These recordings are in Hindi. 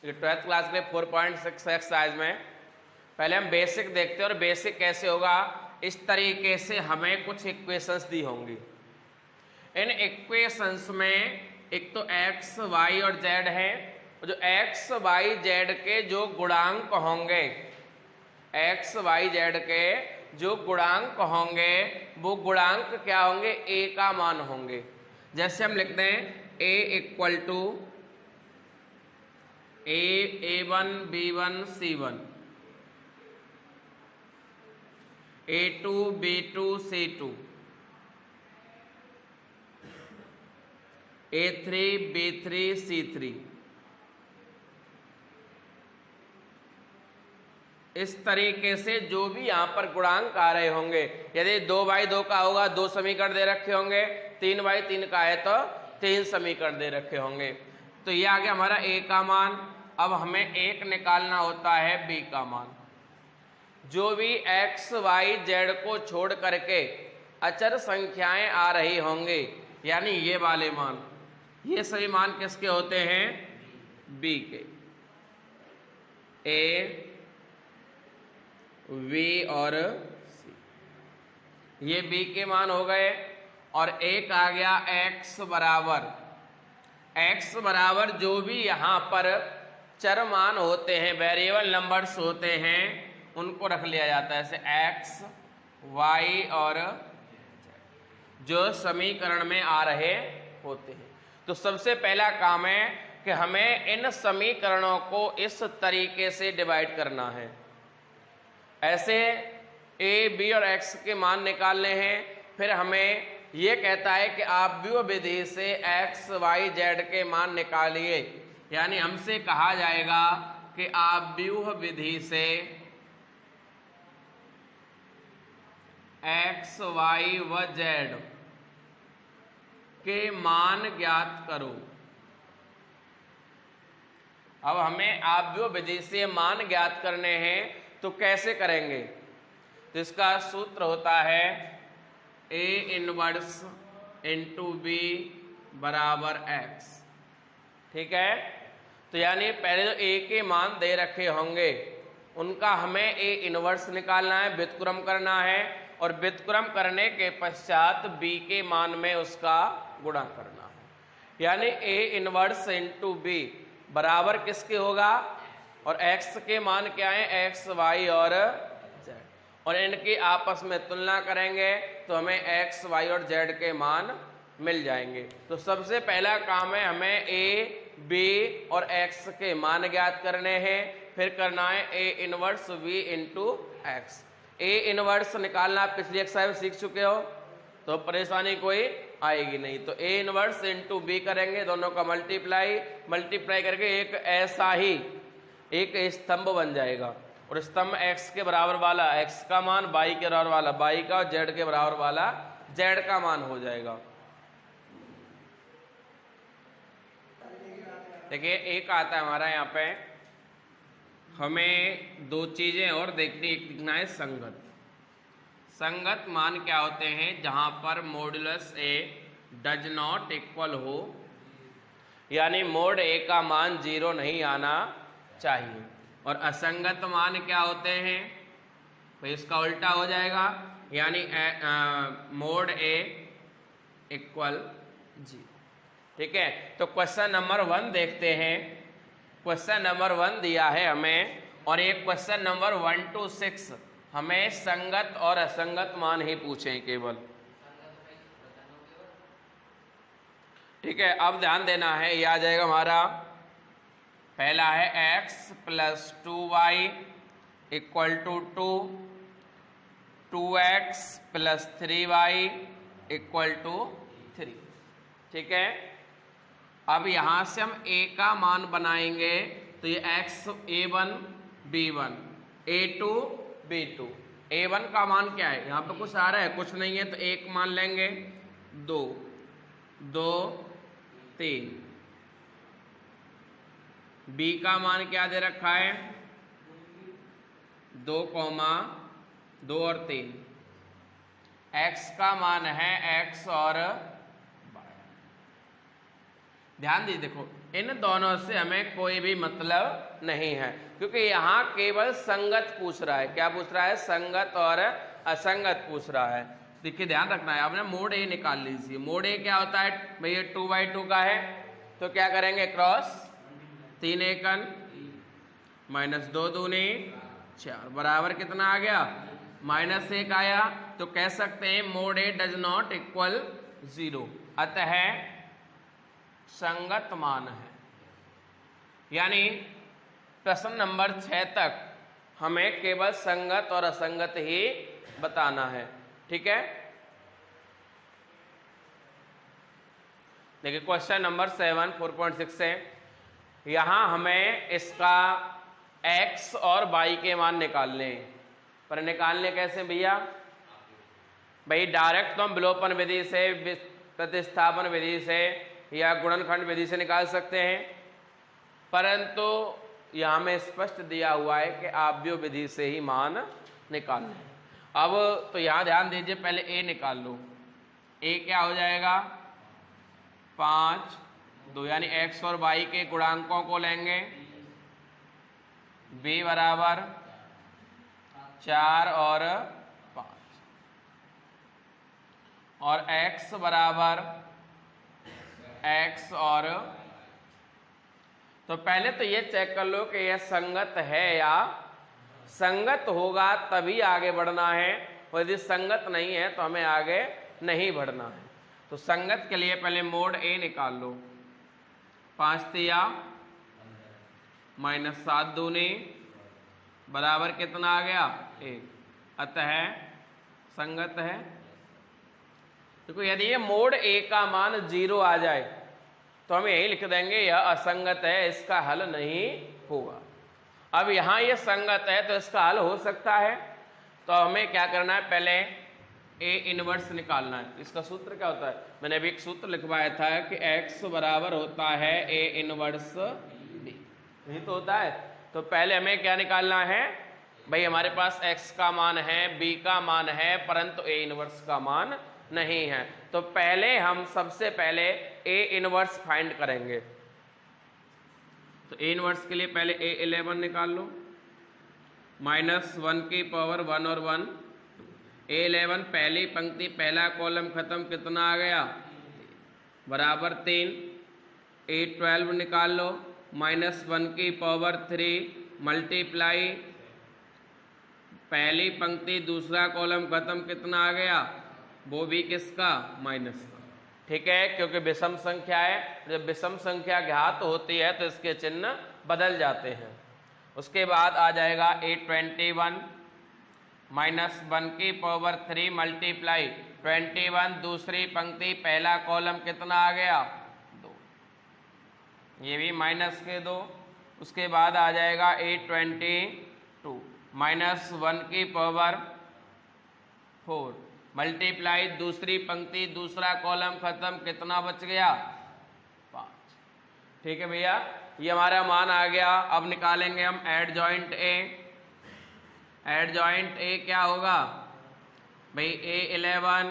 ये 12th क्लास के 4.6 एक्सरसाइज में पहले हम बेसिक देखते हैं। और बेसिक कैसे होगा, इस तरीके से हमें कुछ इक्वेशंस दी होंगी। इन इक्वेशंस में एक तो एक्स वाई और जेड है, जो एक्स वाई जेड के जो गुणांक होंगे, एक्स वाई जेड के जो गुणांक होंगे वो गुणांक क्या होंगे, ए का मान होंगे। जैसे हम लिखते हैं ए equal to A1 B1 C1, A2 B2 C2, A3 B3 C3। इस तरीके से जो भी यहाँ पर गुणांक आ रहे होंगे, यदि 2/2 का होगा 2 समीकरण दे रखे होंगे, 3/3 का है तो 3 समीकरण दे रखे होंगे। तो ये आ गया हमारा ए का मान। अब हमें एक निकालना होता है बी का मान। जो भी एक्स वाई जेड को छोड़ करके अचर संख्याएं आ रही होंगे, यानी ये वाले मान, ये सभी मान किसके होते हैं, बी के। ए वी और सी, ये बी के मान हो गए। और एक आ गया एक्स बराबर जो भी यहाँ पर चर मान होते हैं, वेरिएबल नंबर्स होते हैं, उनको रख लिया जाता है। जैसे एक्स वाई और जो समीकरण में आ रहे होते हैं। तो सबसे पहला काम है कि हमें इन समीकरणों को इस तरीके से डिवाइड करना है। ऐसे ए बी और एक्स के मान निकालने हैं। फिर हमें ये कहता है कि आप व्यूह विधि से एक्स वाई जेड के मान निकालिए, यानी हमसे कहा जाएगा कि आप व्यूह विधि से एक्स वाई व जेड के मान ज्ञात करो। अब हमें आप व्यूह विधि से मान ज्ञात करने हैं, तो कैसे करेंगे? तो इसका सूत्र होता है ए इनवर्स इंटू बी बराबर एक्स। ठीक है, तो यानी पहले जो ए के मान दे रखे होंगे उनका हमें ए इनवर्स निकालना है, व्युत्क्रम करना है, और व्युत्क्रम करने के पश्चात बी के मान में उसका गुणा करना है। यानी ए इनवर्स इंटू बी बराबर किसके होगा, और एक्स के मान क्या है, एक्स वाई और जेड, और इनकी आपस में तुलना करेंगे तो हमें एक्स वाई और जेड के मान मिल जाएंगे। तो सबसे पहला काम है हमें ए बी और एक्स के मान ज्ञात करने हैं। फिर करना है A inverse V into X. A inverse निकालना पिछली एक्सरसाइज सीख चुके हो, तो परेशानी कोई आएगी नहीं। तो ए इनवर्स इंटू बी करेंगे, दोनों का मल्टीप्लाई करके एक ऐसा ही एक स्तंभ बन जाएगा। और स्तंभ एक्स के बराबर वाला एक्स का मान, वाई के बराबर वाला वाई का, और जेड के बराबर वाला जेड का मान हो जाएगा। देखिए एक आता है हमारा यहाँ पे, हमें दो चीजें और देखना है। संगत मान क्या होते हैं, जहां पर modulus A does not equal हो, यानी मोड ए का मान 0 नहीं आना चाहिए। और असंगत मान क्या होते हैं, तो इसका उल्टा हो जाएगा, यानी मोड ए इक्वल 0। ठीक है, तो क्वेश्चन नंबर 1 देखते हैं। क्वेश्चन नंबर 1 दिया है हमें, और एक क्वेश्चन नंबर 1 to 6 हमें संगत और असंगत मान ही पूछे केवल। ठीक है, अब ध्यान देना है, ये आ जाएगा हमारा पहला है x + 2y equal to 2, 2x + 3y equal to 3। ठीक है, अब यहां से हम a का मान बनाएंगे, तो ये x a1 b1 a2 b2। a1 का मान क्या है, यहाँ पे कुछ आ रहा है, कुछ नहीं है, तो एक मान लेंगे, 2 2 3। b का मान क्या दे रखा है, 2, 2 और 3। x का मान है x और y। ध्यान दीजिए, देखो इन दोनों से हमें कोई भी मतलब नहीं है, क्योंकि यहाँ केवल संगत पूछ रहा है। क्या पूछ रहा है? संगत और असंगत पूछ रहा है। देखिए ध्यान रखना है, आपने मोड ए निकाल लीजिए। मोड ए क्या होता है भैया? 2/2 का है, तो क्या करेंगे? क्रॉस 3 एकन माइनस 2 दूनी 4 बराबर कितना आ गया? -1 आया। तो कह सकते हैं mode A does not equal 0, अतः संगत मान है। यानी प्रश्न नंबर 6 तक हमें केवल संगत और असंगत ही बताना है। ठीक है, देखिए क्वेश्चन नंबर 7 4.6 से यहां हमें इसका x और y के मान निकालने हैं। पर निकालने कैसे भैया? भाई डायरेक्ट तो हम विलोपन विधि से, प्रतिस्थापन विधि से या गुणनखंड विधि से निकाल सकते हैं, परंतु यहाँ में स्पष्ट दिया हुआ है कि आव्यूह विधि से ही मान निकालना है। अब तो यहाँ ध्यान दीजिए, पहले a निकाल लो। a क्या हो जाएगा? 5 2, यानी x और y के गुणांकों को लेंगे। b बराबर 4 और 5 और x बराबर x और, तो पहले तो ये चेक कर लो कि यह संगत है या संगत होगा तभी आगे बढ़ना है, और यदि संगत नहीं है तो हमें आगे नहीं बढ़ना है। तो संगत के लिए पहले मोड ए निकाल लो। 5 तिया -7 दूनी बराबर कितना आ गया? 1, अतः संगत है। देखो यदि ये मोड ए का मान 0 आ जाए तो हम यही लिख देंगे यह असंगत है, इसका हल नहीं होगा। अब यहां ये संगत है तो इसका हल हो सकता है, तो हमें क्या करना है? पहले ए इनवर्स निकालना है। इसका सूत्र क्या होता है? मैंने अभी एक सूत्र लिखवाया था कि x बराबर होता है ए इनवर्स बी, यही तो होता है। तो पहले हमें क्या निकालना है? भाई हमारे पास x का मान है, b का मान है, परंतु ए इनवर्स का मान नहीं है। तो पहले हम सबसे पहले ए इनवर्स फाइंड करेंगे। तो ए इनवर्स के लिए पहले A11 निकाल लो। -1 की पावर 1 और 1, A11 पहली पंक्ति पहला कॉलम खत्म, कितना आ गया? बराबर 3। A12 निकाल लो। -1 की पावर 3 मल्टीप्लाई पहली पंक्ति दूसरा कॉलम खत्म, कितना आ गया? वो भी किसका? माइनस का। ठीक है, क्योंकि विषम संख्या है, जब विषम संख्या घात होती है तो इसके चिन्ह बदल जाते हैं। उसके बाद आ जाएगा A21 -1 की पावर 3 मल्टीप्लाई 21 दूसरी पंक्ति पहला कॉलम, कितना आ गया? 2, ये भी माइनस के 2। उसके बाद आ जाएगा A22 -1 की पावर 4 मल्टीप्लाई दूसरी पंक्ति दूसरा कॉलम खत्म, कितना बच गया? 5। ठीक है भैया, ये हमारा मान आ गया। अब निकालेंगे हम एड जॉइंट ए। एड जॉइंट ए क्या होगा भाई? A11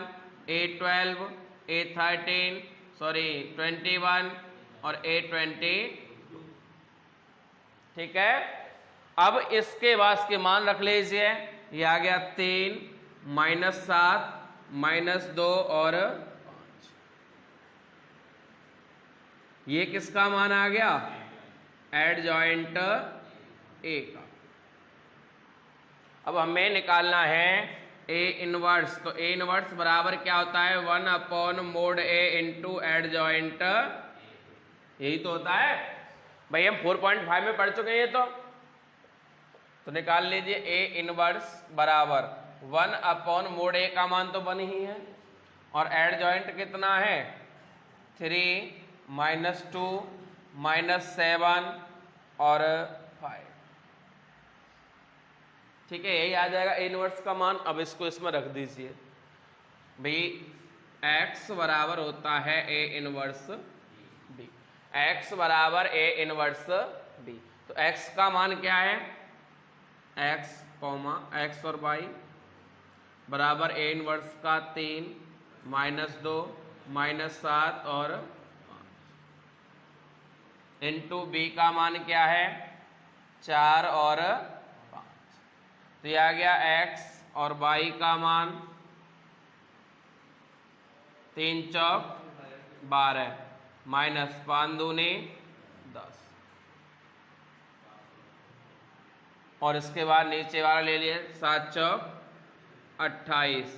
A12 A13 21 और A22। ठीक है, अब इसके बाद के मान रख लीजिए। ये आ गया 3 -7 -2 और 5। ये किसका मान आ गया? एड जॉइंट ए का। अब हमें निकालना है ए इनवर्स। तो ए इनवर्स बराबर क्या होता है? 1/mod ए इंटू एड जॉइंट, यही तो होता है भाई। हम 4.5 में पढ़ चुके हैं ये तो निकाल लीजिए ए इनवर्स बराबर 1/mod ए का मान तो 1 ही है, और एड जॉइंट कितना है? 3 -2 -7 और 5। ठीक है, यही आ जाएगा ए इनवर्स का मान। अब इसको इसमें रख दीजिए भाई। x बराबर होता है ए इनवर्स बी। x बराबर ए इनवर्स बी। तो x का मान क्या है? x और y बराबर ए इनवर्स का 3 -2 -7 और 5। इंटू बी का मान क्या है 4 और 5, तो ये आ गया x और y का मान 3 चौक 12 माइनस 5 दूनी 10, और इसके बाद नीचे वाला ले लिए 7 चौक 28,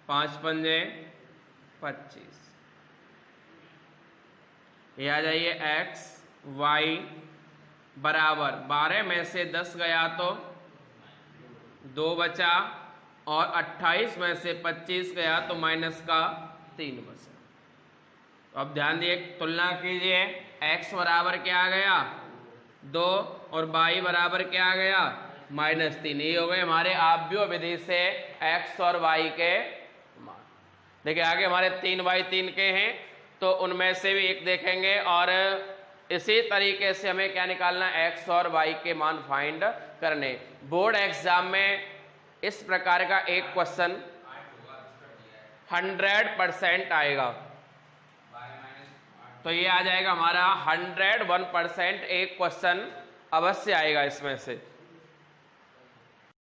5 पंजे 25, ये आ जाइए x y बराबर 12 में से 10 गया तो 2 बचा, और 28 में से 25 गया तो माइनस का 3 बचा। तो अब ध्यान दिए, तुलना कीजिए, x बराबर क्या आ गया 2 और y बराबर क्या आ गया -3। ये हो गए हमारे आव्यूह विधि से x और y के मान। देखिए आगे हमारे 3/3 के हैं, तो उनमें से भी एक देखेंगे, और इसी तरीके से हमें क्या निकालना x और y के मान फाइंड करने। बोर्ड एग्जाम में इस प्रकार का एक क्वेश्चन 100% आएगा, तो ये आ जाएगा हमारा 101%, एक क्वेश्चन अवश्य आएगा इसमें से।